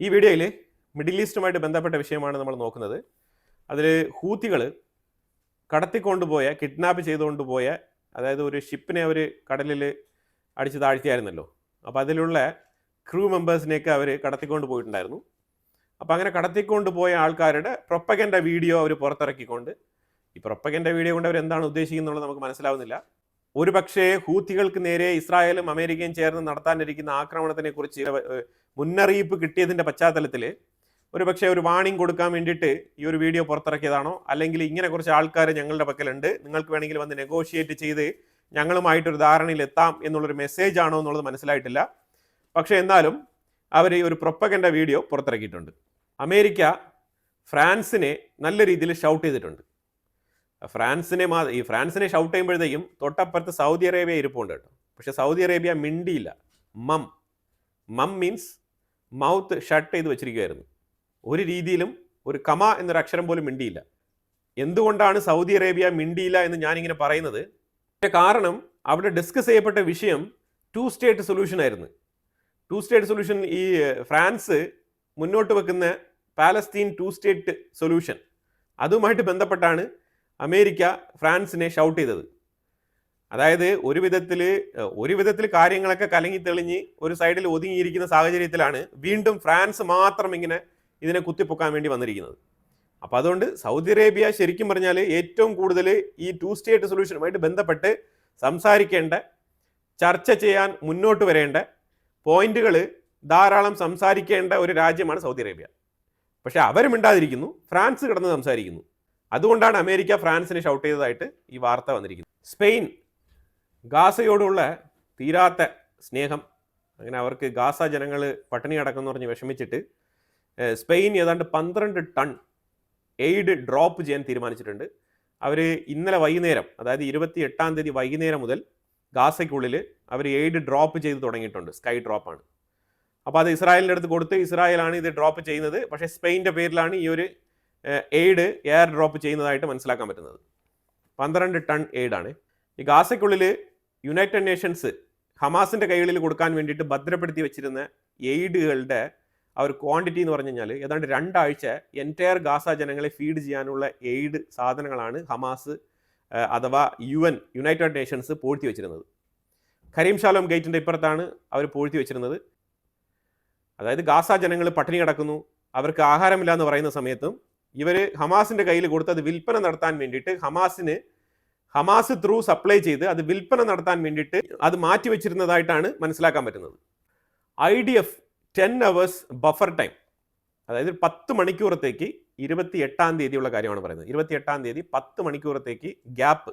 ഈ വീഡിയോയിൽ മിഡിൽ ഈസ്റ്റുമായിട്ട് ബന്ധപ്പെട്ട വിഷയമാണ് നമ്മൾ നോക്കുന്നത്. അതിൽ ഹൂത്തികൾ കടത്തിക്കൊണ്ടുപോയ കിഡ്നാപ്പ് ചെയ്തുകൊണ്ടുപോയ, അതായത് ഒരു ഷിപ്പിനെ അവർ കടലിൽ അടിച്ച് താഴ്ത്തിയായിരുന്നല്ലോ. അപ്പോൾ അതിലുള്ള ക്രൂ മെമ്പേഴ്സിനെയൊക്കെ അവർ കടത്തിക്കൊണ്ട് പോയിട്ടുണ്ടായിരുന്നു. അപ്പോൾ അങ്ങനെ കടത്തിക്കൊണ്ട് പോയ ആൾക്കാരുടെ പ്രൊപ്പഗൻഡ വീഡിയോ അവർ പുറത്തിറക്കിക്കൊണ്ട്, ഈ പ്രൊപ്പഗൻഡ വീഡിയോ കൊണ്ട് അവർ എന്താണ് ഉദ്ദേശിക്കുന്നുള്ളത് നമുക്ക് മനസ്സിലാവുന്നില്ല. ഒരു പക്ഷേ ഹൂത്തികൾക്ക് നേരെ ഇസ്രായേലും അമേരിക്കയും ചേർന്ന് നടത്താനിരിക്കുന്ന ആക്രമണത്തിനെ കുറിച്ച് മുന്നറിയിപ്പ് കിട്ടിയതിൻ്റെ പശ്ചാത്തലത്തിൽ ഒരു പക്ഷേ ഒരു വാണിംഗ് കൊടുക്കാൻ വേണ്ടിയിട്ട് ഈ ഒരു വീഡിയോ പുറത്തിറക്കിയതാണോ, അല്ലെങ്കിൽ ഇങ്ങനെ കുറച്ച് ആൾക്കാർ ഞങ്ങളുടെ പക്കലുണ്ട്, നിങ്ങൾക്ക് വേണമെങ്കിൽ വന്ന് നെഗോഷിയേറ്റ് ചെയ്ത് ഞങ്ങളുമായിട്ടൊരു ധാരണയിൽ എത്താം എന്നുള്ളൊരു മെസ്സേജ് ആണോ എന്നുള്ളത് മനസ്സിലായിട്ടില്ല. പക്ഷേ എന്നാലും അവർ ഈ ഒരു പ്രൊപ്പഗൻഡ വീഡിയോ പുറത്തിറക്കിയിട്ടുണ്ട്. അമേരിക്ക ഫ്രാൻസിനെ നല്ല രീതിയിൽ ഷൗട്ട് ചെയ്തിട്ടുണ്ട്. ഫ്രാൻസിനെ ഷൗട്ട് ചെയ്യുമ്പോഴത്തേക്കും തൊട്ടപ്പുറത്ത് സൗദി അറേബ്യ ഇരിപ്പുണ്ട് കേട്ടോ. പക്ഷെ സൗദി അറേബ്യ മിണ്ടിയില്ല. മം മീൻസ് മൗത്ത് ഷട്ട് ചെയ്ത് വെച്ചിരിക്കുകയായിരുന്നു. ഒരു രീതിയിലും ഒരു കമ എന്നൊരു അക്ഷരം പോലും മിണ്ടിയില്ല. എന്തുകൊണ്ടാണ് സൗദി അറേബ്യ മിണ്ടിയില്ല എന്ന് ഞാനിങ്ങനെ പറയുന്നത്? കാരണം അവിടെ ഡിസ്കസ് ചെയ്യപ്പെട്ട വിഷയം 2 സ്റ്റേറ്റ് സൊല്യൂഷൻ ആയിരുന്നു. 2 സ്റ്റേറ്റ് സൊല്യൂഷൻ, ഈ ഫ്രാൻസ് മുന്നോട്ട് വെക്കുന്ന പാലസ്തീൻ 2 സ്റ്റേറ്റ് സൊല്യൂഷൻ, അതുമായിട്ട് ബന്ധപ്പെട്ടാണ് അമേരിക്ക ഫ്രാൻസിനെ ഷൗട്ട് ചെയ്തത്. അതായത് ഒരു വിധത്തിൽ കാര്യങ്ങളൊക്കെ കലങ്ങി തെളിഞ്ഞ് ഒരു സൈഡിൽ ഒതുങ്ങിയിരിക്കുന്ന സാഹചര്യത്തിലാണ് വീണ്ടും ഫ്രാൻസ് മാത്രം ഇങ്ങനെ ഇതിനെ കുത്തിപ്പൊക്കാൻ വേണ്ടി വന്നിരിക്കുന്നത്. അപ്പോൾ അതുകൊണ്ട് സൗദി അറേബ്യ ശരിക്കും പറഞ്ഞാൽ ഏറ്റവും കൂടുതൽ ഈ 2 സ്റ്റേറ്റ് സൊല്യൂഷനുമായിട്ട് ബന്ധപ്പെട്ട് സംസാരിക്കേണ്ട, ചർച്ച ചെയ്യാൻ മുന്നോട്ട് വരേണ്ട പോയിന്റുകൾ ധാരാളം സംസാരിക്കേണ്ട ഒരു രാജ്യമാണ് സൗദി അറേബ്യ. പക്ഷെ അവരും മിണ്ടാതിരിക്കുന്നു, ഫ്രാൻസ് കിടന്ന് സംസാരിക്കുന്നു. അതുകൊണ്ടാണ് അമേരിക്ക ഫ്രാൻസിനെ ഷൗട്ട് ചെയ്തതായിട്ട് ഈ വാർത്ത വന്നിരിക്കുന്നത്. സ്പെയിൻ ഗാസയോടുള്ള തീരാത്ത സ്നേഹം, അങ്ങനെ അവർക്ക് ഗാസ ജനങ്ങൾ പട്ടിണി കിടക്കുമെന്ന് പറഞ്ഞ് വിഷമിച്ചിട്ട് സ്പെയിൻ ഏതാണ്ട് 12 ടൺ എയ്ഡ് ഡ്രോപ്പ് ചെയ്യാൻ തീരുമാനിച്ചിട്ടുണ്ട്. അവർ ഇന്നലെ വൈകുന്നേരം, അതായത് 28-ാം തീയതി വൈകുന്നേരം മുതൽ ഗാസയ്ക്കുള്ളിൽ അവർ എയ്ഡ് ഡ്രോപ്പ് ചെയ്ത് തുടങ്ങിയിട്ടുണ്ട്. സ്കൈ ഡ്രോപ്പാണ്. അപ്പോൾ അത് ഇസ്രായേലിൻ്റെ അടുത്ത് കൊടുത്ത് ഇസ്രായേലാണ് ഇത് ഡ്രോപ്പ് ചെയ്യുന്നത്. പക്ഷേ സ്പെയിൻ്റെ പേരിലാണ് ഈ ഒരു എയ്ഡ് എയർ ഡ്രോപ്പ് ചെയ്യുന്നതായിട്ട് മനസ്സിലാക്കാൻ പറ്റുന്നത്. 12 ടൺ എയ്ഡാണ്. ഈ ഗാസയ്ക്കുള്ളിൽ യുണൈറ്റഡ് നേഷൻസ് ഹമാസിൻ്റെ കൈകളിൽ കൊടുക്കാൻ വേണ്ടിയിട്ട് ഭദ്രപ്പെടുത്തി വെച്ചിരുന്ന എയ്ഡുകളുടെ ആ ഒരു ക്വാണ്ടിറ്റി എന്ന് പറഞ്ഞു കഴിഞ്ഞാൽ ഏതാണ്ട് 2 ആഴ്ച എൻറ്റയർ ഗാസ ജനങ്ങളെ ഫീഡ് ചെയ്യാനുള്ള എയ്ഡ് സാധനങ്ങളാണ് ഹമാസ് അഥവാ യുണൈറ്റഡ് നേഷൻസ് പൂഴ്ത്തി വെച്ചിരുന്നത്. കരീം ഷാലോം ഗേറ്റിൻ്റെ ഇപ്പുറത്താണ് അവർ പൂഴ്ത്തി വെച്ചിരുന്നത്. അതായത് ഗാസ ജനങ്ങൾ പട്ടിണി കിടക്കുന്നു, അവർക്ക് ആഹാരമില്ല എന്ന് പറയുന്ന സമയത്തും ഇവർ ഹമാസിൻ്റെ കയ്യിൽ കൊടുത്ത് അത് വിൽപ്പന നടത്താൻ വേണ്ടിയിട്ട് ഹമാസ് ത്രൂ സപ്ലൈ ചെയ്ത് അത് വിൽപ്പന നടത്താൻ വേണ്ടിയിട്ട് അത് മാറ്റി വെച്ചിരുന്നതായിട്ടാണ് മനസ്സിലാക്കാൻ പറ്റുന്നത്. IDF 10 hours ബഫർ ടൈം, അതായത് 10 മണിക്കൂറത്തേക്ക് 28-ാം തീയതിയുള്ള കാര്യമാണ് പറയുന്നത്. 28-ാം തീയതി 10 മണിക്കൂറത്തേക്ക് ഗ്യാപ്പ്,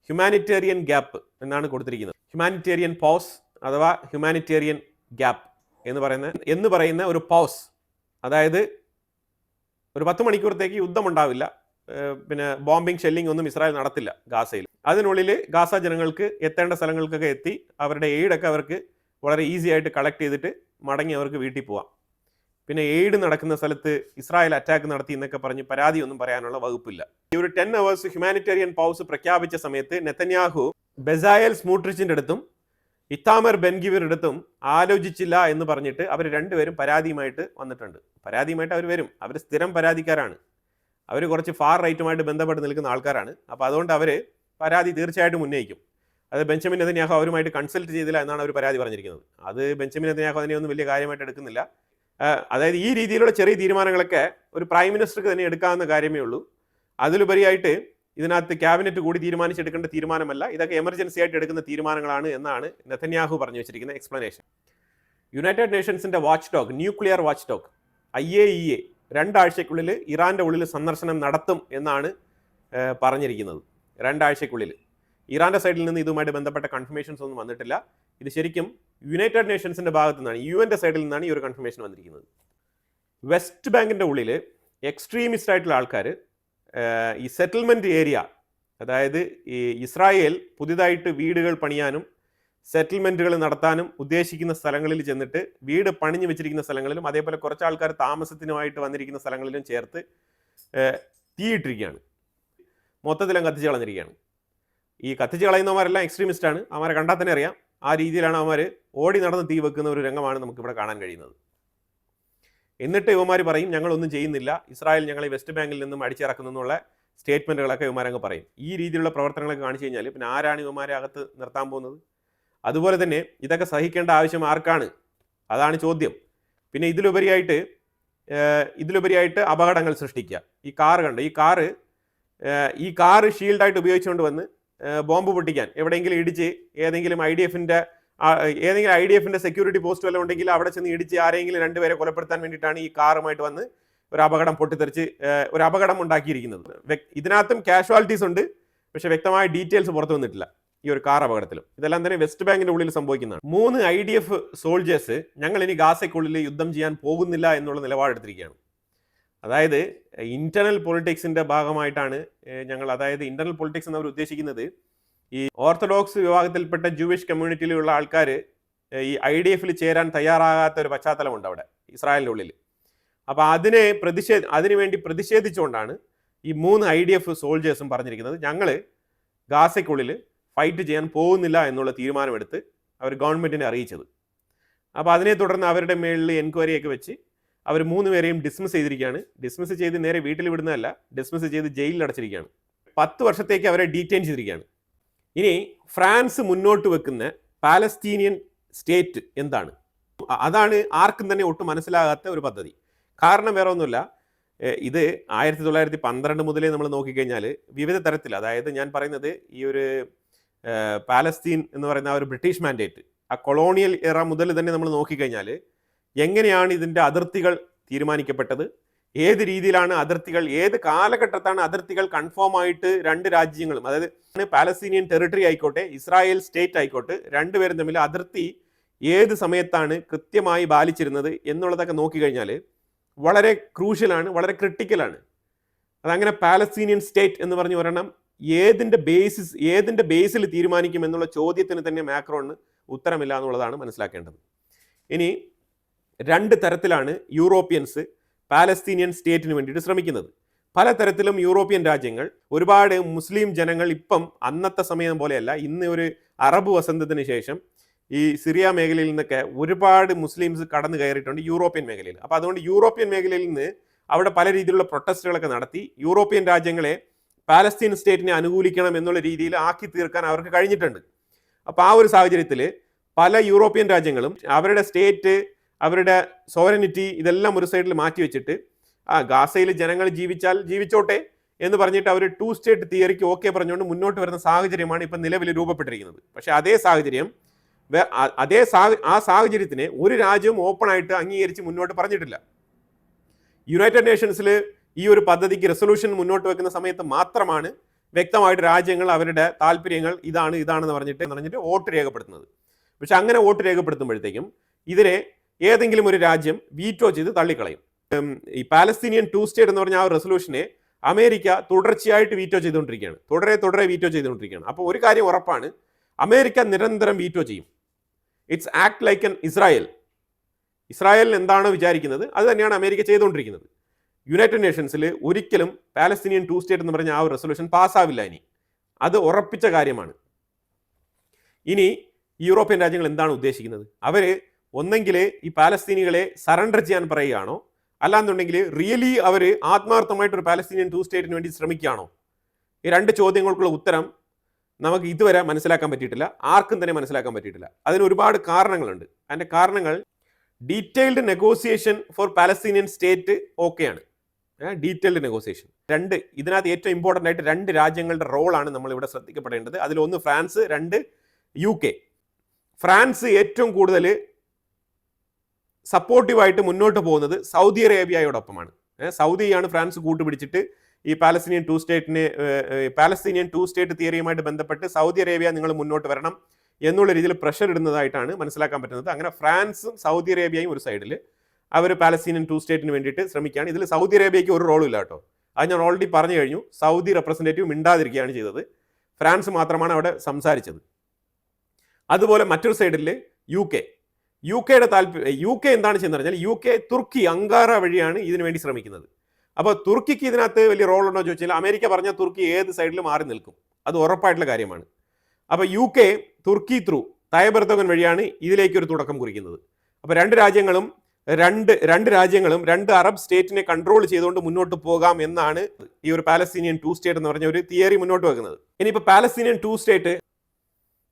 ഹ്യൂമാനിറ്റേറിയൻ ഗ്യാപ്പ് എന്നാണ് കൊടുത്തിരിക്കുന്നത്. ഹ്യൂമാനിറ്റേറിയൻ പോസ് അഥവാ ഹ്യൂമാനിറ്റേറിയൻ ഗ്യാപ്പ് എന്ന് പറയുന്ന ഒരു പോസ്, അതായത് ഒരു 10 മണിക്കൂറത്തേക്ക് യുദ്ധമുണ്ടാവില്ല, പിന്നെ ബോംബിംഗ് ഷെല്ലിംഗ് ഒന്നും ഇസ്രായേൽ നടത്തില്ല ഗാസയിൽ. അതിനുള്ളിൽ ഗാസ ജനങ്ങൾക്ക് എത്തേണ്ട സ്ഥലങ്ങൾക്കൊക്കെ എത്തി അവരുടെ എയ്ഡൊക്കെ അവർക്ക് വളരെ ഈസി ആയിട്ട് കളക്ട് ചെയ്തിട്ട് മടങ്ങി അവർക്ക് വീട്ടിൽ പോവാം. പിന്നെ എയ്ഡ് നടക്കുന്ന സ്ഥലത്ത് ഇസ്രായേൽ അറ്റാക്ക് നടത്തി എന്നൊക്കെ പറഞ്ഞ് പരാതിയൊന്നും പറയാനുള്ള വകുപ്പില്ല. ഈ ഒരു 10 hours ഹ്യൂമാനിറ്റേറിയൻ പൗസ് പ്രഖ്യാപിച്ച സമയത്ത് നെതന്യാഹു ബെസായൽ സ്മൂട്രിച്ചിൻ്റെ അടുത്തും ഇത്താമർ ബെൻഗിവിറിൻ്റെ അടുത്തും ആലോചിച്ചില്ല എന്ന് പറഞ്ഞിട്ട് അവർ രണ്ടുപേരും പരാതിയുമായിട്ട് വന്നിട്ടുണ്ട്. പരാതിയുമായിട്ട് അവർ വരും. അവർ സ്ഥിരം പരാതിക്കാരാണ്. അവർ കുറച്ച് ഫാർ റൈറ്റുമായിട്ട് ബന്ധപ്പെട്ട് നിൽക്കുന്ന ആൾക്കാരാണ്. അപ്പോൾ അതുകൊണ്ട് അവർ പരാതി തീർച്ചയായിട്ടും ഉന്നയിക്കും. അത് ബെഞ്ചമിൻ നെതന്യാഹു അവരുമായിട്ട് കൺസൾട്ട് ചെയ്തില്ല എന്നാണ് അവർ പരാതി പറഞ്ഞിരിക്കുന്നത്. അത് ബെഞ്ചമിൻ നെതന്യാഹു അതിനെയൊന്നും വലിയ കാര്യമായിട്ട് എടുക്കുന്നില്ല. അതായത് ഈ രീതിയിലുള്ള ചെറിയ തീരുമാനങ്ങളൊക്കെ ഒരു പ്രൈം മിനിസ്റ്റർക്ക് തന്നെ എടുക്കാവുന്ന കാര്യമേ ഉള്ളൂ. അതിലുപരിയായിട്ട് ഇതിനകത്ത് ക്യാബിനറ്റ് കൂടി തീരുമാനിച്ചെടുക്കേണ്ട തീരുമാനമല്ല, ഇതൊക്കെ എമർജൻസി ആയിട്ട് എടുക്കുന്ന തീരുമാനങ്ങളാണ് എന്നാണ് നെതന്യാഹു പറഞ്ഞു വെച്ചിരിക്കുന്ന എക്സ്പ്ലനേഷൻ. യുണൈറ്റഡ് നേഷൻസിൻ്റെ watch dog, nuclear watch dog IAEA 2 ആഴ്ചയ്ക്കുള്ളിൽ ഇറാൻ്റെ ഉള്ളിൽ സന്ദർശനം നടത്തും എന്നാണ് പറഞ്ഞിരിക്കുന്നത്. 2 ആഴ്ചയ്ക്കുള്ളിൽ. ഇറാൻ്റെ സൈഡിൽ നിന്ന് ഇതുമായിട്ട് ബന്ധപ്പെട്ട കൺഫർമേഷൻസ് ഒന്നും വന്നിട്ടില്ല. ഇത് ശരിക്കും യുണൈറ്റഡ് നേഷൻസിൻ്റെ ഭാഗത്തു നിന്നാണ്, UN സൈഡിൽ നിന്നാണ് ഈ ഒരു കൺഫർമേഷൻ വന്നിരിക്കുന്നത്. വെസ്റ്റ് ബാങ്കിൻ്റെ ഉള്ളിൽ എക്സ്ട്രീമിസ്റ്റ് ആയിട്ടുള്ള ആൾക്കാർ ഈ സെറ്റിൽമെൻറ്റ് ഏരിയ, അതായത് ഈ ഇസ്രായേൽ പുതിയതായിട്ട് വീടുകൾ പണിയാനും സെറ്റിൽമെൻറ്റുകൾ നടത്താനും ഉദ്ദേശിക്കുന്ന സ്ഥലങ്ങളിൽ ചെന്നിട്ട് വീട് പണിഞ്ഞു വെച്ചിരിക്കുന്ന സ്ഥലങ്ങളിലും അതേപോലെ കുറച്ച് ആൾക്കാർ താമസത്തിനുമായിട്ട് വന്നിരിക്കുന്ന സ്ഥലങ്ങളിലും ചേർത്ത് തീയിട്ടിരിക്കുകയാണ്. മൊത്തത്തിലും കത്തിച്ച് കളഞ്ഞിരിക്കുകയാണ്. ഈ കത്തിച്ച് കളയുന്നവരെല്ലാം എക്സ്ട്രീമിസ്റ്റാണ്. അവരെ കണ്ടാൽ തന്നെ അറിയാം. ആ രീതിയിലാണ് അവർ ഓടി നടന്ന് തീ വെക്കുന്ന ഒരു രംഗമാണ് നമുക്കിവിടെ കാണാൻ കഴിയുന്നത്. എന്നിട്ട് ഇവന്മാർ പറയും ഞങ്ങളൊന്നും ചെയ്യുന്നില്ല, ഇസ്രായേൽ ഞങ്ങളെ വെസ്റ്റ് ബാങ്കിൽ നിന്നും അടിച്ചിറക്കുന്നു എന്നുള്ള സ്റ്റേറ്റ്മെൻറ്റുകളൊക്കെ ഇവന്മാരങ്ങ് പറയും. ഈ രീതിയിലുള്ള പ്രവർത്തനങ്ങളൊക്കെ കാണിച്ചു കഴിഞ്ഞാൽ പിന്നെ ആരാണ് ഇവന്മാരെ അകത്ത് നിർത്താൻ പോകുന്നത്? അതുപോലെ തന്നെ ഇതൊക്കെ സഹിക്കേണ്ട ആവശ്യം ആർക്കാണ്? അതാണ് ചോദ്യം. പിന്നെ ഇതിലുപരിയായിട്ട് അപകടങ്ങൾ സൃഷ്ടിക്കുക. ഈ കാറ് കണ്ട്, ഈ കാറ് ഷീൽഡായിട്ട് ഉപയോഗിച്ചുകൊണ്ട് വന്ന് ബോംബ് പൊട്ടിക്കാൻ എവിടെയെങ്കിലും ഇടിച്ച് ഏതെങ്കിലും ഐ ഡി എഫിൻ്റെ സെക്യൂരിറ്റി പോസ്റ്റ് വല്ലതും ഉണ്ടെങ്കിൽ അവിടെ ചെന്ന് ഇടിച്ച് ആരെങ്കിലും രണ്ടുപേരെ കൊലപ്പെടുത്താൻ വേണ്ടിയിട്ടാണ് ഈ കാറുമായിട്ട് വന്ന് ഒരു അപകടം പൊട്ടിത്തെറിച്ച് ഒരു അപകടം ഉണ്ടാക്കിയിരിക്കുന്നത്. ഇതിനകത്തും കാഷ്വാലിറ്റീസ് ഉണ്ട്, പക്ഷെ വ്യക്തമായ ഡീറ്റെയിൽസ് പുറത്തു വന്നിട്ടില്ല ഈ ഒരു കാർ അപകടത്തിലും. ഇതെല്ലാം തന്നെ വെസ്റ്റ് ബാങ്കിന്റെ ഉള്ളിൽ സംഭവിക്കുന്നതാണ്. 3 IDF സോൾജേഴ്സ് ഞങ്ങൾ ഇനി ഗാസയ്ക്കുള്ളിൽ യുദ്ധം ചെയ്യാൻ പോകുന്നില്ല എന്നുള്ള നിലപാടെടുത്തിരിക്കുകയാണ്. അതായത് ഇന്റർണൽ പൊളിറ്റിക്സിന്റെ ഭാഗമായിട്ടാണ് അതായത് ഇന്റർണൽ പൊളിറ്റിക്സ് എന്നവർ ഉദ്ദേശിക്കുന്നത് ഈ ഓർത്തഡോക്സ് വിഭാഗത്തിൽപ്പെട്ട ജൂവിഷ് കമ്മ്യൂണിറ്റിയിലുള്ള ആൾക്കാർ ഈ IDF ചേരാൻ തയ്യാറാകാത്ത ഒരു പശ്ചാത്തലമുണ്ട് അവിടെ ഇസ്രായേലിൻ്റെ ഉള്ളിൽ. അപ്പോൾ അതിനുവേണ്ടി പ്രതിഷേധിച്ചുകൊണ്ടാണ് ഈ 3 IDF സോൾജേഴ്സും പറഞ്ഞിരിക്കുന്നത് ഞങ്ങൾ ഗാസയ്ക്കുള്ളിൽ ഫൈറ്റ് ചെയ്യാൻ പോകുന്നില്ല എന്നുള്ള തീരുമാനമെടുത്ത് അവർ ഗവൺമെൻറ്റിനെ അറിയിച്ചത്. അപ്പോൾ അതിനെ തുടർന്ന് അവരുടെ മേളിൽ എൻക്വയറിയൊക്കെ വെച്ച് അവർ 3 പേരെയും ഡിസ്മിസ് ചെയ്തിരിക്കുകയാണ്. ഡിസ്മിസ് ചെയ്ത് നേരെ വീട്ടിൽ വിടുന്നതല്ല, ഡിസ്മിസ് ചെയ്ത് ജയിലിൽ അടച്ചിരിക്കുകയാണ്. 10 വർഷത്തേക്ക് അവരെ ഡീറ്റെയിൻ ചെയ്തിരിക്കുകയാണ്. ഇനി ഫ്രാൻസ് മുന്നോട്ട് വെക്കുന്ന പാലസ്തീനിയൻ സ്റ്റേറ്റ് എന്താണ്? അതാണ് ആർക്കും തന്നെ ഒട്ടും മനസ്സിലാകാത്ത ഒരു പദ്ധതി. കാരണം വേറെ ഒന്നുമില്ല, ഇത് 1912 മുതലേ നമ്മൾ നോക്കിക്കഴിഞ്ഞാൽ വിവിധ തരത്തിൽ, അതായത് ഞാൻ പറയുന്നത് ഈ ഒരു പാലസ്തീൻ എന്ന് പറയുന്ന ആ ഒരു ബ്രിട്ടീഷ് മാൻഡേറ്റ്, ആ കൊളോണിയൽ എറ മുതൽ തന്നെ നമ്മൾ നോക്കിക്കഴിഞ്ഞാൽ എങ്ങനെയാണ് ഇതിൻ്റെ അതിർത്തികൾ തീരുമാനിക്കപ്പെട്ടത്, ഏത് രീതിയിലാണ് അതിർത്തികൾ, ഏത് കാലഘട്ടത്താണ് അതിർത്തികൾ കൺഫേം ആയിട്ട് രണ്ട് രാജ്യങ്ങളും, അതായത് പാലസ്തീനിയൻ ടെറിട്ടറി ആയിക്കോട്ടെ ഇസ്രായേൽ സ്റ്റേറ്റ് ആയിക്കോട്ടെ, രണ്ടുപേരും തമ്മിൽ അതിർത്തി ഏത് സമയത്താണ് കൃത്യമായി പാലിച്ചിരുന്നത് എന്നുള്ളതൊക്കെ നോക്കിക്കഴിഞ്ഞാൽ വളരെ ക്രൂഷ്യലാണ്, വളരെ ക്രിട്ടിക്കലാണ്. അതങ്ങനെ പാലസ്തീനിയൻ സ്റ്റേറ്റ് എന്ന് പറഞ്ഞ് ഒരെണ്ണം ഏതിൻ്റെ ബേസിൽ തീരുമാനിക്കും എന്നുള്ള ചോദ്യത്തിന് തന്നെ മാക്രോണിന് ഉത്തരമില്ല എന്നുള്ളതാണ് മനസ്സിലാക്കേണ്ടത്. ഇനി 2 തരത്തിലാണ് യൂറോപ്യൻസ് പാലസ്തീനിയൻ സ്റ്റേറ്റിന് വേണ്ടിയിട്ട് ശ്രമിക്കുന്നത്. പലതരത്തിലും യൂറോപ്യൻ രാജ്യങ്ങൾ, ഒരുപാട് മുസ്ലിം ജനങ്ങൾ ഇപ്പം അന്നത്തെ സമയം പോലെയല്ല, ഇന്ന് ഒരു അറബ് വസന്തത്തിന് ശേഷം ഈ സിറിയ മേഖലയിൽ നിന്നൊക്കെ ഒരുപാട് മുസ്ലിംസ് കടന്നു കയറിയിട്ടുണ്ട് യൂറോപ്യൻ മേഖലയിൽ. അപ്പോൾ അതുകൊണ്ട് യൂറോപ്യൻ മേഖലയിൽ നിന്ന് അവിടെ പല രീതിയിലുള്ള പ്രൊട്ടസ്റ്റുകളൊക്കെ നടത്തി യൂറോപ്യൻ രാജ്യങ്ങളെ പാലസ്തീൻ സ്റ്റേറ്റിനെ അനുകൂലിക്കണം എന്നുള്ള രീതിയിൽ ആക്കി തീർക്കാൻ അവർക്ക് കഴിഞ്ഞിട്ടുണ്ട്. അപ്പോൾ ആ ഒരു സാഹചര്യത്തിൽ പല യൂറോപ്യൻ രാജ്യങ്ങളും അവരുടെ സ്റ്റേറ്റ്, അവരുടെ സോവറിനിറ്റി ഇതെല്ലാം ഒരു സൈഡിൽ മാറ്റി വെച്ചിട്ട് ഗാസയിൽ ജനങ്ങൾ ജീവിച്ചോട്ടെ എന്ന് പറഞ്ഞിട്ട് അവർ 2 സ്റ്റേറ്റ് തിയറിക്ക് ഓക്കെ പറഞ്ഞുകൊണ്ട് മുന്നോട്ട് വരുന്ന സാഹചര്യമാണ് ഇപ്പം നിലവിൽ രൂപപ്പെട്ടിരിക്കുന്നത്. പക്ഷേ ആ സാഹചര്യത്തിനെ ഒരു രാജ്യവും ഓപ്പണായിട്ട് അംഗീകരിച്ച് മുന്നോട്ട് പറഞ്ഞിട്ടില്ല. യുണൈറ്റഡ് നേഷൻസിൽ ഈ ഒരു പദ്ധതിക്ക് റെസൊല്യൂഷൻ മുന്നോട്ട് വെക്കുന്ന സമയത്ത് മാത്രമാണ് വ്യക്തമായിട്ട് രാജ്യങ്ങൾ അവരുടെ താല്പര്യങ്ങൾ ഇതാണെന്ന് പറഞ്ഞിട്ട് വോട്ട് രേഖപ്പെടുത്തുന്നത്. പക്ഷെ അങ്ങനെ വോട്ട് രേഖപ്പെടുത്തുമ്പോഴത്തേക്കും ഇതിനെ ഏതെങ്കിലും ഒരു രാജ്യം വീറ്റോ ചെയ്ത് തള്ളിക്കളയും. ഈ പാലസ്തീനിയൻ 2 സ്റ്റേറ്റ് എന്ന് പറഞ്ഞ ആ റെസൊല്യൂഷനെ അമേരിക്ക തുടർച്ചയായിട്ട് വീറ്റോ ചെയ്തുകൊണ്ടിരിക്കുകയാണ്, തുടരെ വീറ്റോ ചെയ്തുകൊണ്ടിരിക്കുകയാണ്. അപ്പോൾ ഒരു കാര്യം ഉറപ്പാണ്, അമേരിക്ക നിരന്തരം വീറ്റോ ചെയ്യും. ഇറ്റ്സ് ആക്ട് ലൈക്ക് എൻ ഇസ്രായേലിന് എന്താണോ വിചാരിക്കുന്നത് അത് തന്നെയാണ് അമേരിക്ക ചെയ്തുകൊണ്ടിരിക്കുന്നത്. യുണൈറ്റഡ് നേഷൻസിൽ ഒരിക്കലും പാലസ്തീനിയൻ 2 സ്റ്റേറ്റ് എന്ന് പറഞ്ഞ ആ ഒരു റെസൊല്യൂഷൻ പാസ്സാവില്ല. ഇനി അത് ഉറപ്പിച്ച കാര്യമാണ്. ഇനി യൂറോപ്യൻ രാജ്യങ്ങൾ എന്താണ് ഉദ്ദേശിക്കുന്നത്? അവർ ഒന്നെങ്കിൽ ഈ പാലസ്തീനികളെ സറണ്ടർ ചെയ്യാൻ പറയുകയാണോ, അല്ലാന്നുണ്ടെങ്കിൽ റിയലി അവർ ആത്മാർത്ഥമായിട്ടൊരു പാലസ്തീനിയൻ 2 സ്റ്റേറ്റിന് വേണ്ടി ശ്രമിക്കുകയാണോ? ഈ 2 ചോദ്യങ്ങൾക്കുള്ള ഉത്തരം നമുക്ക് ഇതുവരെ മനസ്സിലാക്കാൻ പറ്റിയിട്ടില്ല, ആർക്കും തന്നെ മനസ്സിലാക്കാൻ പറ്റിയിട്ടില്ല. അതിന് ഒരുപാട് കാരണങ്ങളുണ്ട്. അതിൻ്റെ കാരണങ്ങൾ detailed negotiation for Palestinian state ഓക്കെയാണ്, ഡീറ്റെയിൽഡ് നെഗോസിയേഷൻ. ഇതിനകത്ത് ഏറ്റവും ഇമ്പോർട്ടൻ്റ് ആയിട്ട് 2 രാജ്യങ്ങളുടെ റോളാണ് നമ്മളിവിടെ ശ്രദ്ധിക്കപ്പെടേണ്ടത്. അതിലൊന്ന് ഫ്രാൻസ്, 2 UK. ഫ്രാൻസ് ഏറ്റവും കൂടുതൽ സപ്പോർട്ടീവായിട്ട് മുന്നോട്ട് പോകുന്നത് സൗദി അറേബ്യയോടൊപ്പമാണ്. സൗദിയാണ് ഫ്രാൻസ് കൂട്ടുപിടിച്ചിട്ട് ഈ പാലസ്തീനിയൻ 2 സ്റ്റേറ്റ് തിയറിയുമായിട്ട് ബന്ധപ്പെട്ട് സൗദി അറേബ്യ നിങ്ങൾ മുന്നോട്ട് വരണം എന്നുള്ള രീതിയിൽ പ്രഷർ ഇടുന്നതായിട്ടാണ് മനസ്സിലാക്കാൻ പറ്റുന്നത്. അങ്ങനെ ഫ്രാൻസും സൗദി അറേബ്യയും ഒരു സൈഡിൽ അവർ പാലസ്തീനിയൻ 2 സ്റ്റേറ്റിന് വേണ്ടിയിട്ട് ശ്രമിക്കുകയാണ്. ഇതിൽ സൗദി അറേബ്യയ്ക്ക് ഒരു റോളും ഇല്ല കേട്ടോ. അത് ഞാൻ ഓൾറെഡി പറഞ്ഞു കഴിഞ്ഞു. സൗദി റെപ്രസെൻറ്റേറ്റീവ് മിണ്ടാതിരിക്കുകയാണ് ചെയ്തത്, ഫ്രാൻസ് മാത്രമാണ് അവിടെ സംസാരിച്ചത്. അതുപോലെ മറ്റൊരു സൈഡിൽ UK എന്താണ് ചെയ്യുന്നത് പറഞ്ഞാൽ UK തുർക്കി, അങ്കാറ വഴിയാണ് ഇതിനു വേണ്ടി ശ്രമിക്കുന്നത്. അപ്പോൾ തുർക്കിക്ക് ഇതിനകത്ത് വലിയ റോൾ ഉണ്ടോ ചോദിച്ചാൽ അമേരിക്ക പറഞ്ഞാൽ തുർക്കി ഏത് സൈഡിൽ മാറി നിൽക്കും, അത് ഉറപ്പായിട്ടുള്ള കാര്യമാണ്. അപ്പോൾ UK തുർക്കി ത്രൂ തയ്യബ് എർദോഗൻ വഴിയാണ് ഇതിലേക്ക് ഒരു തുടക്കം കുറിക്കുന്നത്. അപ്പോൾ 2 രാജ്യങ്ങളും രണ്ട് രാജ്യങ്ങളും രണ്ട് അറബ് സ്റ്റേറ്റിനെ കൺട്രോൾ ചെയ്തുകൊണ്ട് മുന്നോട്ട് പോകാം എന്നാണ് ഈ ഒരു പാലസ്തീനിയൻ 2 സ്റ്റേറ്റ് എന്ന് പറഞ്ഞ ഒരു തിയറി മുന്നോട്ട് വെക്കുന്നത്. ഇനിയിപ്പോൾ പാലസ്തീനിയൻ 2 സ്റ്റേറ്റ്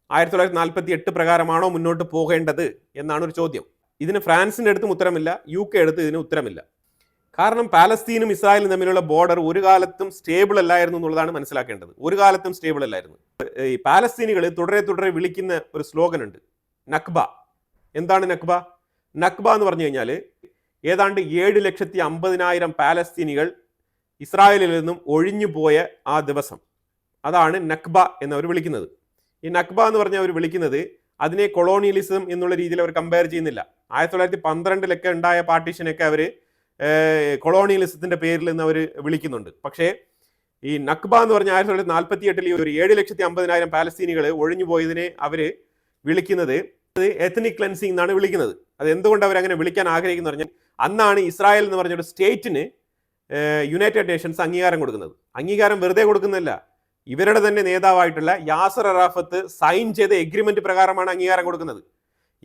1948 പ്രകാരമാണോ മുന്നോട്ട് പോകേണ്ടത് എന്നാണ് ഒരു ചോദ്യം. ഇതിന് ഫ്രാൻസിന്റെ അടുത്തും ഉത്തരമില്ല, UK അടുത്ത് ഇതിന് ഉത്തരമില്ല. കാരണം പാലസ്തീനും ഇസ്രായേലും തമ്മിലുള്ള ബോർഡർ ഒരു കാലത്തും സ്റ്റേബിൾ അല്ലായിരുന്നു എന്നുള്ളതാണ് മനസ്സിലാക്കേണ്ടത്. ഒരു കാലത്തും സ്റ്റേബിൾ അല്ലായിരുന്നു. ഈ പാലസ്തീനികൾ തുടരെ വിളിക്കുന്ന ഒരു സ്ലോഗൻ ഉണ്ട്, നക്ബ. എന്താണ് നക്ബ? നക്ബ എന്ന് പറഞ്ഞു കഴിഞ്ഞാൽ ഏതാണ്ട് 7,50,000 പാലസ്തീനികൾ ഇസ്രായേലിൽ നിന്നും ഒഴിഞ്ഞു പോയ ആ ദിവസം, അതാണ് നക്ബ എന്നവർ വിളിക്കുന്നത്. ഈ നക്ബ എന്ന് പറഞ്ഞാൽ അവർ വിളിക്കുന്നത് അതിനെ കൊളോണിയലിസം എന്നുള്ള രീതിയിൽ അവർ കമ്പയർ ചെയ്യുന്നില്ല. 1912 ഉണ്ടായ പാർട്ടീഷനൊക്കെ അവർ കൊളോണിയലിസത്തിന്റെ പേരിൽ നിന്ന് അവർ വിളിക്കുന്നുണ്ട്. പക്ഷേ ഈ നക്ബ എന്ന് പറഞ്ഞാൽ 1948 ഒരു 7,50,000 പാലസ്തീനികൾ ഒഴിഞ്ഞു പോയതിനെ അവർ വിളിക്കുന്നത് എത്നിക് ക്ലെൻസിങ് എന്നാണ് വിളിക്കുന്നത്. അത് എന്തുകൊണ്ട് അവർ അങ്ങനെ വിളിക്കാൻ ആഗ്രഹിക്കുന്നു പറഞ്ഞാൽ അന്നാണ് ഇസ്രായേൽ എന്ന് പറഞ്ഞൊരു സ്റ്റേറ്റിന് യുണൈറ്റഡ് നേഷൻസ് അംഗീകാരം കൊടുക്കുന്നത്. അംഗീകാരം വെറുതെ കൊടുക്കുന്നില്ല, ഇവരുടെ തന്നെ നേതാവായിട്ടുള്ള യാസർ അറാഫത്ത് സൈൻ ചെയ്ത എഗ്രിമെന്റ് പ്രകാരമാണ് അംഗീകാരം കൊടുക്കുന്നത്.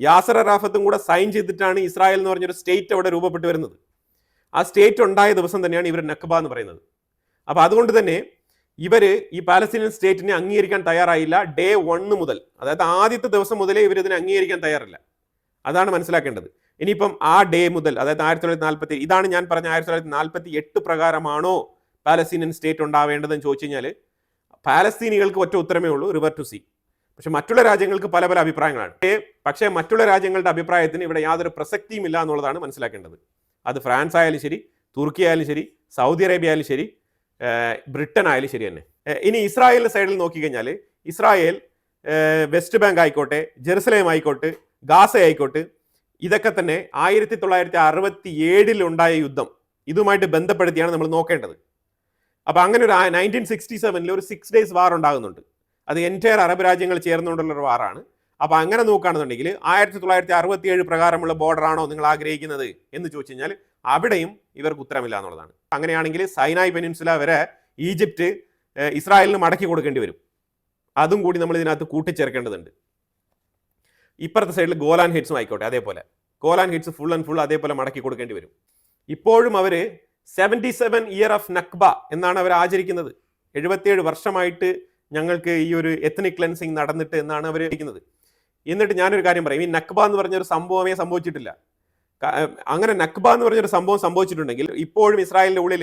യാസർ അറാഫത്തും കൂടെ സൈൻ ചെയ്തിട്ടാണ് ഇസ്രായേൽ എന്ന് പറഞ്ഞൊരു സ്റ്റേറ്റ് അവിടെ രൂപപ്പെട്ട് വരുന്നത്. ആ സ്റ്റേറ്റ് ഉണ്ടായ ദിവസം തന്നെയാണ് ഇവർ നക്ബ എന്ന് പറയുന്നത്. അപ്പോൾ അതുകൊണ്ട് തന്നെ ഇവർ ഈ പാലസ്തീനിയൻ സ്റ്റേറ്റിനെ അംഗീകരിക്കാൻ തയ്യാറായില്ല. ഡേ 1 മുതൽ, അതായത് ആദ്യത്തെ ദിവസം മുതലേ ഇവർ ഇതിനെ അംഗീകരിക്കാൻ തയ്യാറില്ല. അതാണ് മനസ്സിലാക്കേണ്ടത്. ഇനിയിപ്പം ആ ഡേ മുതൽ, അതായത് 1947, ഇതാണ് ഞാൻ പറഞ്ഞ 1948 പ്രകാരമാണോ പാലസ്തീനിയൻ സ്റ്റേറ്റ് ഉണ്ടാവേണ്ടതെന്ന് ചോദിച്ചു കഴിഞ്ഞാൽ പാലസ്തീനികൾക്ക് ഒറ്റ ഉത്തരമേ ഉള്ളൂ, റിവർ ടു സീ. പക്ഷെ മറ്റുള്ള രാജ്യങ്ങൾക്ക് പല പല അഭിപ്രായങ്ങളാണ്. പക്ഷേ മറ്റുള്ള രാജ്യങ്ങളുടെ അഭിപ്രായത്തിന് ഇവിടെ യാതൊരു പ്രസക്തിയും ഇല്ല എന്നുള്ളതാണ് മനസ്സിലാക്കേണ്ടത്. അത് ഫ്രാൻസ് ആയാലും ശരി, തുർക്കി ആയാലും ശരി, സൗദി അറേബ്യ ആയാലും ശരി, ബ്രിട്ടൻ ആയാലും ശരി തന്നെ. ഇനി ഇസ്രായേലിന്റെ സൈഡിൽ നോക്കിക്കഴിഞ്ഞാൽ ഇസ്രായേൽ വെസ്റ്റ് ബാങ്ക് ആയിക്കോട്ടെ, ജെറുസലേം ആയിക്കോട്ടെ, ഗാസ ആയിക്കോട്ടെ, ഇതൊക്കെ തന്നെ 1967 ഉണ്ടായ യുദ്ധം ഇതുമായിട്ട് ബന്ധപ്പെടുത്തിയാണ് നമ്മൾ നോക്കേണ്ടത്. അപ്പോൾ അങ്ങനെ ഒരു 1967 ഒരു 6 days വാർ ഉണ്ടാകുന്നുണ്ട്. അത് എൻറ്റയർ അറബ് രാജ്യങ്ങൾ ചേർന്നുകൊണ്ടുള്ളൊരു വാറാണ്. അപ്പോൾ അങ്ങനെ നോക്കുകയാണെന്നുണ്ടെങ്കിൽ 1967 പ്രകാരമുള്ള ബോർഡർ ആണോ നിങ്ങൾ ആഗ്രഹിക്കുന്നത് എന്ന് ചോദിച്ചു കഴിഞ്ഞാൽ അവിടെയും ഇവർക്ക് ഉത്തരമില്ല എന്നുള്ളതാണ്. അങ്ങനെയാണെങ്കിൽ സൈനായ് പെനിൻസുല വരെ ഈജിപ്റ്റ് ഇസ്രായേലിന് മടക്കി കൊടുക്കേണ്ടി വരും. അതും കൂടി നമ്മൾ ഇതിനകത്ത് കൂട്ടിച്ചേർക്കേണ്ടതുണ്ട്. ഇപ്പുറത്തെ സൈഡിൽ ഗോലാൻ ഹൈറ്റ്സും ആയിക്കോട്ടെ, അതേപോലെ Golan heights full and full അതേപോലെ മടക്കി കൊടുക്കേണ്ടി വരും. ഇപ്പോഴും അവർ 77 ഇയർ ഓഫ് നക്ബ എന്നാണ് അവർ ആചരിക്കുന്നത്. 77 വർഷമായിട്ട് ഞങ്ങൾക്ക് ഈ ഒരു എത്നിക് ക്ലെൻസിങ് നടന്നിട്ട് എന്നാണ് അവർ ഇരിക്കുന്നത്. എന്നിട്ട് ഞാനൊരു കാര്യം പറയും, ഈ നക്ബ എന്ന് പറഞ്ഞൊരു സംഭവമേ സംഭവിച്ചിട്ടില്ല. അങ്ങനെ നക്ബ എന്ന് പറഞ്ഞൊരു സംഭവം സംഭവിച്ചിട്ടുണ്ടെങ്കിൽ ഇപ്പോഴും ഇസ്രായേലിന്റെ ഉള്ളിൽ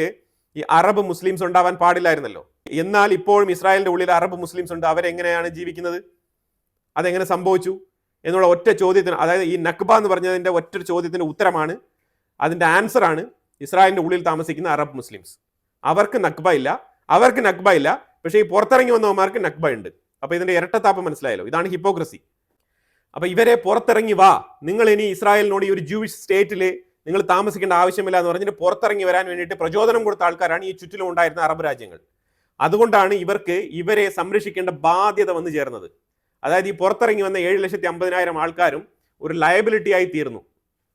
ഈ അറബ് മുസ്ലിംസ് ഉണ്ടാവാൻ പാടില്ലായിരുന്നല്ലോ. എന്നാൽ ഇപ്പോഴും ഇസ്രായേലിന്റെ ഉള്ളിൽ അറബ് മുസ്ലിംസ് ഉണ്ട്. അവരെങ്ങനെയാണ് ജീവിക്കുന്നത്? അതെങ്ങനെ സംഭവിച്ചു എന്നുള്ള ഒറ്റ ചോദ്യത്തിന്, അതായത് ഈ നക്ബ എന്ന് പറഞ്ഞതിന്റെ ഒറ്റ ചോദ്യത്തിന് ഉത്തരമാണ്, അതിന്റെ ആൻസർ ആണ് ഇസ്രായേലിന്റെ ഉള്ളിൽ താമസിക്കുന്ന അറബ് മുസ്ലിംസ്. അവർക്ക് നക്ബ ഇല്ല, പക്ഷേ ഈ പുറത്തിറങ്ങി വന്നവന്മാർക്ക് നക്ബ ഉണ്ട്. അപ്പൊ ഇതിന്റെ ഇരട്ടത്താപ്പ് മനസ്സിലായല്ലോ. ഇതാണ് ഹിപ്പോക്രസി. അപ്പൊ ഇവരെ പുറത്തിറങ്ങി വാ, നിങ്ങൾ ഇനി ഇസ്രായേലിനോട് ഈ ഒരു ജൂയിഷ് സ്റ്റേറ്റിൽ നിങ്ങൾ താമസിക്കേണ്ട ആവശ്യമില്ല എന്ന് പറഞ്ഞിട്ട് പുറത്തിറങ്ങി വരാൻ വേണ്ടിയിട്ട് പ്രചോദനം കൊടുത്ത ആൾക്കാരാണ് ഈ ചുറ്റിലും ഉണ്ടായിരുന്ന അറബ് രാജ്യങ്ങൾ. അതുകൊണ്ടാണ് ഇവരെ സംരക്ഷിക്കേണ്ട ബാധ്യത വന്നു ചേർന്നത്. അതായത് ഈ പുറത്തിറങ്ങി വന്ന 7,50,000 ആൾക്കാരും ഒരു ലയബിലിറ്റി ആയി തീർന്നു.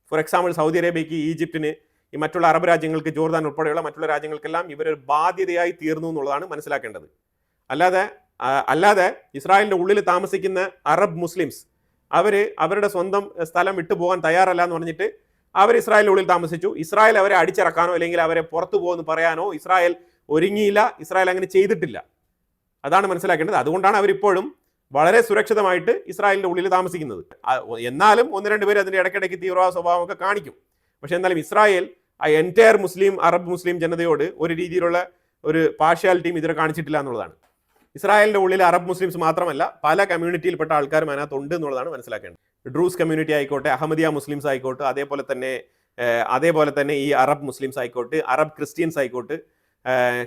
ഫോർ എക്സാമ്പിൾ സൗദി അറേബ്യക്ക്, ഈജിപ്തിന്, ഈ മറ്റുള്ള അറബ് രാജ്യങ്ങൾക്ക്, ജോർദാൻ ഉൾപ്പെടെയുള്ള മറ്റുള്ള രാജ്യങ്ങൾക്കെല്ലാം ഇവരൊരു ബാധ്യതയായി തീർന്നു എന്നുള്ളതാണ് മനസ്സിലാക്കേണ്ടത്. അല്ലാതെ ഇസ്രായേലിന്റെ ഉള്ളിൽ താമസിക്കുന്ന അറബ് മുസ്ലിംസ് അവരുടെ സ്വന്തം സ്ഥലം വിട്ടുപോകാൻ തയ്യാറല്ല എന്ന് പറഞ്ഞിട്ട് അവർ ഇസ്രായേലിന്റെ ഉള്ളിൽ താമസിച്ചു. ഇസ്രായേൽ അവരെ അടിച്ചിറക്കാനോ അല്ലെങ്കിൽ അവരെ പുറത്തു പോകുമെന്ന് പറയാനോ ഇസ്രായേൽ ഒരുങ്ങിയില്ല. ഇസ്രായേൽ അങ്ങനെ ചെയ്തിട്ടില്ല. അതാണ് മനസ്സിലാക്കേണ്ടത്. അതുകൊണ്ടാണ് അവരിപ്പോഴും വളരെ സുരക്ഷിതമായിട്ട് ഇസ്രായേലിന്റെ ഉള്ളിൽ താമസിക്കുന്നത്. എന്നാലും 1-2 പേര് അതിന്റെ ഇടയ്ക്കിടയ്ക്ക് തീവ്രവാദ സ്വഭാവമൊക്കെ കാണിക്കും. പക്ഷെ എന്നാലും ഇസ്രായേൽ ആ എൻറ്റയർ അറബ് മുസ്ലിം ജനതയോട് ഒരു രീതിയിലുള്ള ഒരു പാർഷ്യാലിറ്റിയും ഇതുവരെ കാണിച്ചിട്ടില്ല എന്നുള്ളതാണ്. ഇസ്രായേലിന്റെ ഉള്ളിൽ അറബ് മുസ്ലിംസ് മാത്രമല്ല പല കമ്മ്യൂണിറ്റിയിൽപ്പെട്ട ആൾക്കാരും അതിനകത്തുണ്ട് എന്നുള്ളതാണ് മനസ്സിലാക്കേണ്ടത്. ഡ്രൂസ് കമ്മ്യൂണിറ്റി ആയിക്കോട്ടെ, അഹമ്മദിയ മുസ്ലിംസ് ആയിക്കോട്ടെ, അതേപോലെ തന്നെ ഈ അറബ് മുസ്ലിംസ് ആയിക്കോട്ടെ, അറബ് ക്രിസ്ത്യൻസ് ആയിക്കോട്ടെ,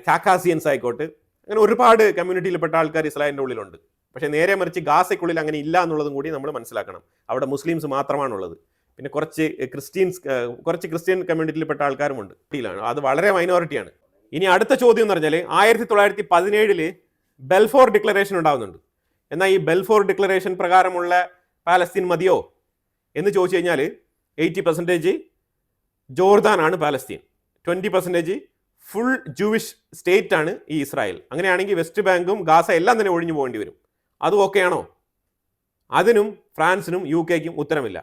കാക്കാസിയൻസ് ആയിക്കോട്ടെ, അങ്ങനെ ഒരുപാട് കമ്മ്യൂണിറ്റിയിൽപ്പെട്ട ആൾക്കാർ ഇസ്രായേലിന്റെ ഉള്ളിലുണ്ട്. പക്ഷേ നേരെ മറിച്ച് ഗാസയ്ക്കുള്ളിൽ അങ്ങനെ ഇല്ല എന്നുള്ളതും കൂടി നമ്മൾ മനസ്സിലാക്കണം. അവിടെ മുസ്ലിംസ് മാത്രമാണുള്ളത്. പിന്നെ കുറച്ച് ക്രിസ്ത്യൻ കമ്മ്യൂണിറ്റിയിൽപ്പെട്ട ആൾക്കാരുമുണ്ട്. അത് വളരെ മൈനോറിറ്റിയാണ്. ഇനി അടുത്ത ചോദ്യം എന്ന് പറഞ്ഞാൽ 1917 ബെൽഫോർ ഡിക്ലറേഷൻ ഉണ്ടാകുന്നുണ്ട്. എന്നാൽ ഈ ബെൽഫോർ ഡിക്ലറേഷൻ പ്രകാരമുള്ള പാലസ്തീൻ മതിയോ എന്ന് ചോദിച്ചു കഴിഞ്ഞാൽ 80% ജോർദാനാണ് പാലസ്തീൻ, 20% ഫുൾ ജൂവിഷ് സ്റ്റേറ്റ് ആണ് ഈ ഇസ്രായേൽ. അങ്ങനെയാണെങ്കിൽ വെസ്റ്റ് ബാങ്കും ഗാസ എല്ലാം തന്നെ ഒഴിഞ്ഞു പോകേണ്ടി വരും. അതും ഓക്കെയാണോ? അതിനും ഫ്രാൻസിനും UK ക്കും ഉത്തരമില്ല.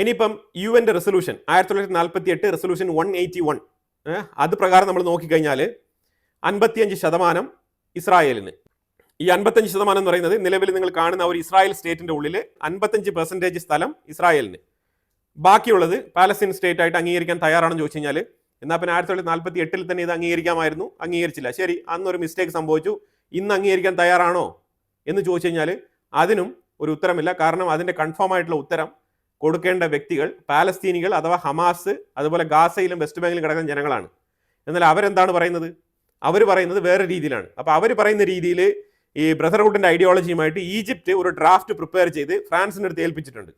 ഇനിയിപ്പം UN റെസൊല്യൂഷൻ 1948 റെസൊല്യൂഷൻ 181 അത് പ്രകാരം നമ്മൾ നോക്കിക്കഴിഞ്ഞാൽ 55% ഇസ്രായേലിന്. ഈ 55% എന്ന് പറയുന്നത് നിലവിൽ നിങ്ങൾ കാണുന്ന ഒരു ഇസ്രായേൽ സ്റ്റേറ്റിന്റെ ഉള്ളിൽ 55% സ്ഥലം ഇസ്രായേലിന്, ബാക്കിയുള്ളത് പാലസ്തീൻ സ്റ്റേറ്റ് ആയിട്ട് അംഗീകരിക്കാൻ തയ്യാറാണെന്ന് ചോദിച്ചു കഴിഞ്ഞാൽ, എന്നാൽ പിന്നെ 1948 തന്നെ ഇത് അംഗീകരിക്കാമായിരുന്നു, അംഗീകരിച്ചില്ല. ശരി, അന്നൊരു മിസ്റ്റേക്ക് സംഭവിച്ചു, ഇന്ന് അംഗീകരിക്കാൻ തയ്യാറാണോ എന്ന് ചോദിച്ചു കഴിഞ്ഞാൽ അതിനും ഒരു ഉത്തരമില്ല. കാരണം അതിന്റെ കൺഫേം ആയിട്ടുള്ള ഉത്തരം കൊടുക്കേണ്ട വ്യക്തികൾ പാലസ്തീനികൾ അഥവാ ഹമാസ്, അതുപോലെ ഗാസയിലും വെസ്റ്റ് ബാങ്കിലും കിടക്കുന്ന ജനങ്ങളാണ്. എന്നാൽ അവരെന്താണ് പറയുന്നത്? അവർ പറയുന്നത് വേറെ രീതിയിലാണ്. അപ്പോൾ അവർ പറയുന്ന രീതിയിൽ ഈ ബ്രദർഹുഡിന്റെ ഐഡിയോളജിയുമായിട്ട് ഈജിപ്റ്റ് ഒരു ഡ്രാഫ്റ്റ് പ്രിപ്പയർ ചെയ്ത് ഫ്രാൻസിൻ്റെ അടുത്ത് ഏൽപ്പിച്ചിട്ടുണ്ട്.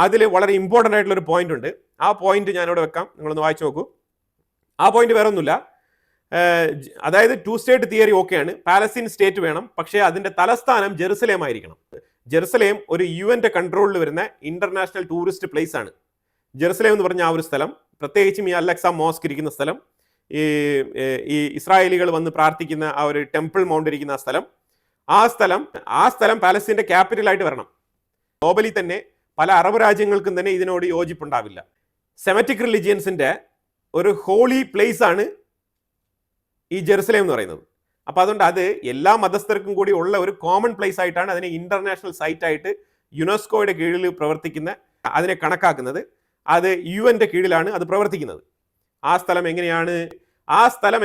അതിൽ വളരെ ഇമ്പോർട്ടൻ്റ് ആയിട്ടുള്ള ഒരു പോയിന്റ് ഉണ്ട്. ആ പോയിന്റ് ഞാനിവിടെ വെക്കാം, നിങ്ങളൊന്ന് വായിച്ചു നോക്കൂ. ആ പോയിന്റ് വേറെ ഒന്നുമില്ല. അതായത് 2 സ്റ്റേറ്റ് തിയറി ഓക്കെയാണ്, പാലസ്തീൻ സ്റ്റേറ്റ് വേണം, പക്ഷേ അതിന്റെ തലസ്ഥാനം ജെറുസലേം ആയിരിക്കണം. ജെറുസലേം ഒരു UN കൺട്രോളിൽ വരുന്ന ഇന്റർനാഷണൽ ടൂറിസ്റ്റ് പ്ലേസ് ആണ്. ജെറുസലേം എന്ന് പറഞ്ഞ ആ ഒരു സ്ഥലം, പ്രത്യേകിച്ചും ഈ അൽ-അക്സ മോസ്ക് ഇരിക്കുന്ന സ്ഥലം, ഈ ഇസ്രായേലികൾ വന്ന് പ്രാർത്ഥിക്കുന്ന ആ ഒരു ടെമ്പിൾ മൗണ്ട് ഇരിക്കുന്ന ആ സ്ഥലം പാലസ്തീന്റെ ക്യാപിറ്റലായിട്ട് വരണം. ഗ്ലോബലി തന്നെ പല അറബ് രാജ്യങ്ങൾക്കും തന്നെ ഇതിനോട് യോജിപ്പുണ്ടാവില്ല. സെമറ്റിക് റിലിജിയൻസിന്റെ ഒരു ഹോളി പ്ലേസ് ആണ് ഈ ജെറുസലേം എന്ന് പറയുന്നത്. അപ്പോൾ അതുകൊണ്ട് അത് എല്ലാ മതസ്ഥർക്കും കൂടി ഉള്ള ഒരു കോമൺ പ്ലേസ് ആയിട്ടാണ് അതിനെ ഇന്റർനാഷണൽ സൈറ്റ് ആയിട്ട് യുനെസ്കോയുടെ കീഴിൽ പ്രവർത്തിക്കുന്ന അതിനെ കണക്കാക്കുന്നത്. അത് UN കീഴിലാണ് അത് പ്രവർത്തിക്കുന്നത്. ആ സ്ഥലം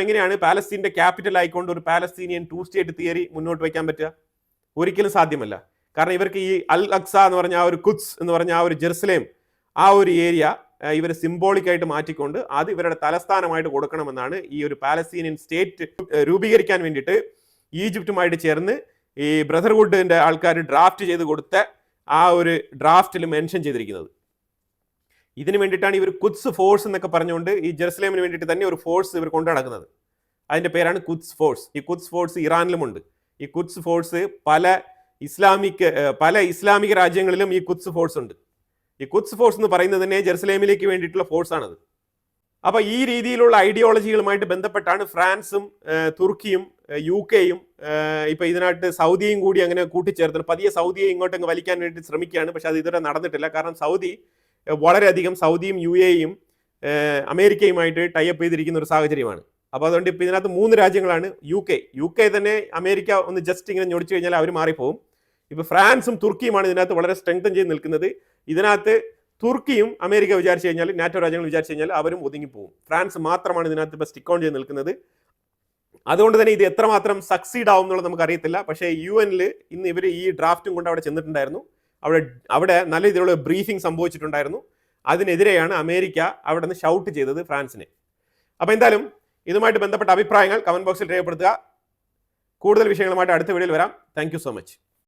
എങ്ങനെയാണ് പാലസ്തീന്റെ ക്യാപിറ്റൽ ആയിക്കൊണ്ട് ഒരു പാലസ്തീനിയൻ 2 സ്റ്റേറ്റ് തിയറി മുന്നോട്ട് വയ്ക്കാൻ പറ്റുക? ഒരിക്കലും സാധ്യമല്ല. കാരണം ഇവർക്ക് ഈ അൽ-അക്സ എന്ന് പറഞ്ഞ ആ ഒരു ഖുദ്സ് എന്ന് പറഞ്ഞ ആ ഒരു ജെറുസലേം ആ ഒരു ഏരിയ ഇവർ സിംബോളിക്കായിട്ട് മാറ്റിക്കൊണ്ട് അത് ഇവരുടെ തലസ്ഥാനമായിട്ട് കൊടുക്കണമെന്നാണ് ഈ ഒരു പാലസ്തീനിയൻ സ്റ്റേറ്റ് രൂപീകരിക്കാൻ വേണ്ടിയിട്ട് ഈജിപ്തുമായിട്ട് ചേർന്ന് ഈ ബ്രദർഹുഡിന്റെ ആൾക്കാർ ഡ്രാഫ്റ്റ് ചെയ്ത് കൊടുത്ത ആ ഒരു ഡ്രാഫ്റ്റിൽ മെൻഷൻ ചെയ്തിരിക്കുന്നത്. ഇതിന് വേണ്ടിയിട്ടാണ് ഇവർ ഖുദ്സ് ഫോഴ്സ് എന്നൊക്കെ പറഞ്ഞുകൊണ്ട് ഈ ജെറുസലേമിന് വേണ്ടിയിട്ട് തന്നെ ഒരു ഫോഴ്സ് ഇവർ കൊണ്ടു നടക്കുന്നത്. അതിന്റെ പേരാണ് ഖുദ്സ് ഫോഴ്സ്. ഈ ഖുദ്സ് ഫോഴ്സ് ഇറാനിലുമുണ്ട്. ഈ ഖുദ്സ് ഫോഴ്സ് പല ഇസ്ലാമിക രാജ്യങ്ങളിലും ഈ ഖുദ്സ് ഫോഴ്സ് ഉണ്ട്. ഈ ഖുദ്സ് ഫോഴ്സ് എന്ന് പറയുന്നത് തന്നെ ജെറുസലേമിലേക്ക് വേണ്ടിയിട്ടുള്ള ഫോഴ്സ് ആണത്. അപ്പോൾ ഈ രീതിയിലുള്ള ഐഡിയോളജികളുമായിട്ട് ബന്ധപ്പെട്ടാണ് ഫ്രാൻസും തുർക്കിയും UK-യും ഇപ്പൊ ഇതിനായിട്ട് സൗദിയും കൂടി അങ്ങനെ കൂട്ടിച്ചേർത്ത് പതിയെ സൗദിയെ ഇങ്ങോട്ടങ്ങ് വലിക്കാൻ വേണ്ടി ശ്രമിക്കുകയാണ്. പക്ഷെ അത് ഇതുവരെ നടന്നിട്ടില്ല. കാരണം സൗദി വളരെയധികം സൗദിയും UAE-യും അമേരിക്കയുമായിട്ട് ടൈപ്പ് ചെയ്തിരിക്കുന്ന ഒരു സാഹചര്യമാണ്. അപ്പോൾ അതുകൊണ്ട് ഇപ്പം ഇതിനകത്ത് 3 രാജ്യങ്ങളാണ്. UK തന്നെ അമേരിക്ക ഒന്ന് ജസ്റ്റ് ഇങ്ങനെ ഞൊടിച്ചു കഴിഞ്ഞാൽ അവർ മാറിപ്പോവും. ഇപ്പോൾ ഫ്രാൻസും തുർക്കിയുമാണ് ഇതിനകത്ത് വളരെ സ്ട്രെങ്തൻ ചെയ്ത് നിൽക്കുന്നത്. ഇതിനകത്ത് തുർക്കിയും അമേരിക്ക വിചാരിച്ചു കഴിഞ്ഞാൽ, നാറ്റോ രാജ്യങ്ങൾ വിചാരിച്ചു കഴിഞ്ഞാൽ അവരും ഒതുങ്ങിപ്പോവും. ഫ്രാൻസ് മാത്രമാണ് ഇതിനകത്ത് ഇപ്പോൾ സ്റ്റിക്ക് ഓൺ ചെയ്ത് നിൽക്കുന്നത്. അതുകൊണ്ട് തന്നെ ഇത് എത്രമാത്രം സക്സീഡ് ആവും എന്നുള്ളത് നമുക്ക് അറിയത്തില്ല. പക്ഷേ UN-ൽ ഇന്ന് ഇവർ ഈ ഡ്രാഫ്റ്റും കൊണ്ട് അവിടെ ചെന്നിട്ടുണ്ടായിരുന്നു. അവിടെ നല്ല രീതിയിലുള്ള ബ്രീഫിംഗ് സംഭവിച്ചിട്ടുണ്ടായിരുന്നു. അതിനെതിരെയാണ് അമേരിക്ക അവിടെ നിന്ന് ഷൗട്ട് ചെയ്തത് ഫ്രാൻസിനെ. അപ്പോൾ എന്തായാലും ഇതുമായിട്ട് ബന്ധപ്പെട്ട അഭിപ്രായങ്ങൾ കമന്റ് ബോക്സിൽ രേഖപ്പെടുത്തുക. കൂടുതൽ വിഷയങ്ങളുമായിട്ട് അടുത്ത വീഡിയോയിൽ വരാം. Thank you so much.